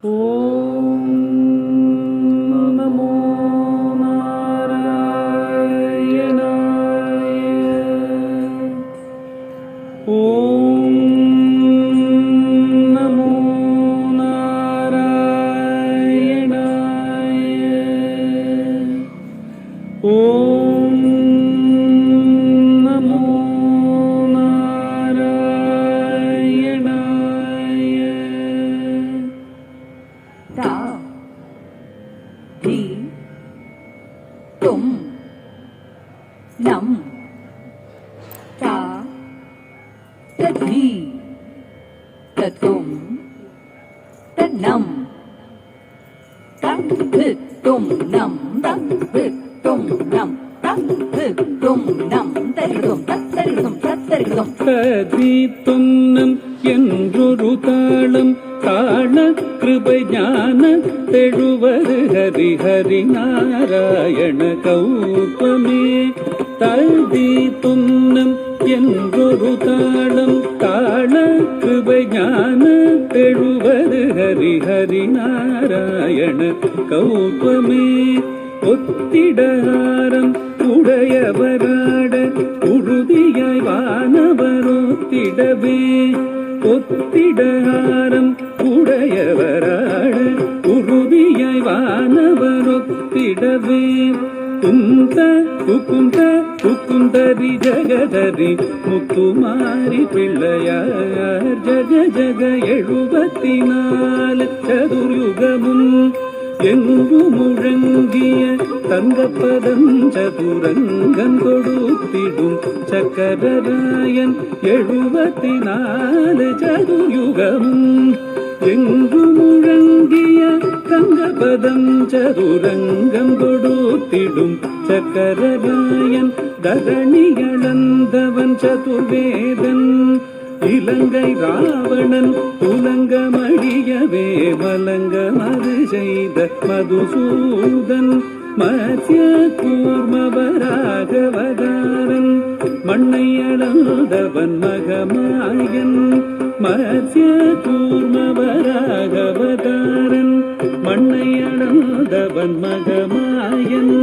ஓம் நமோ நாராயணாய. ஓம் நமோ நாராயணாய. ஓம் நமோ நாராயணாய. ता धी तुम नम ता तधी तुम तन्नम तत् तुम नम तत् तुम नम तत् तुम नम तरिदुम तत्तरिदुम तत्तरिदुम ததி துன்னம் என்றொரு தாளம் தாள கிருபை ஞான தெழுவது ஹரி ஹரி நாராயண கௌபமே. ததி துன்னம் என்றொரு தாளம் தாள கிருபை ஞான தெழுவது ஹரி ஹரி நாராயண கௌபமே. ஒத்திடாரம் உடையவராட உறுதியாய் வானவரோத்திடவே. ஒத்திடாரம் உடையவராட உறுதியாய் வானவரோத்திடவே. குந்த குக்குந்த குக்குந்தரி ஜகதரி முத்துமாரி பிள்ளையார் ஜக ஜக 74 சதுர்யுகமும் எங்கு முழங்கிய தங்கப்பதம் சதுரங்கம் கொடுத்திடும் சக்கரராயன் 74 சதுர்யுகமும் எங்கு முழங்கிய தங்கப்பதம் சதுரங்கம் கொடுத்திடும் சக்கரராயன் தரணியளந்தவன் சதுர்வேதன். இலங்கை ராவணன் துலங்கமழியவே மலங்கமது செய்த மதுசூதன். மத்ய கூர்மவராகவதாரன் மண்ணை அளந்தவன் மகமாயன். மத்ய கூர்மவராகவதாரன் மண்ணை அளந்தவன் மகமாயன்.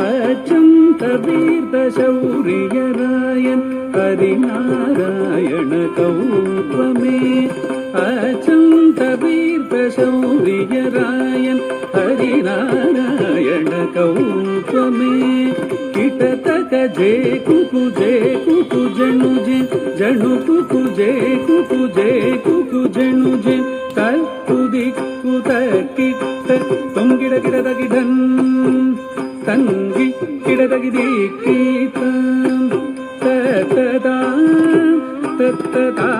அச்சம் தவிர்த்த சௌரியராயன் ஹரிநாராயண கௌபமே. அச்சம் தவிர்த்த சௌரியராயன் ஹரிநாராயண கௌபமே. கிட்டத்தக்க ஜே குகு ஜணு ஜணு குகு ஜே ஜணு ஜே தக்குதி குத கிட்ட தொங்கிட கிடதகிடன் தங்கி கிடதகிதி கீதம் தத்ததா தத்ததா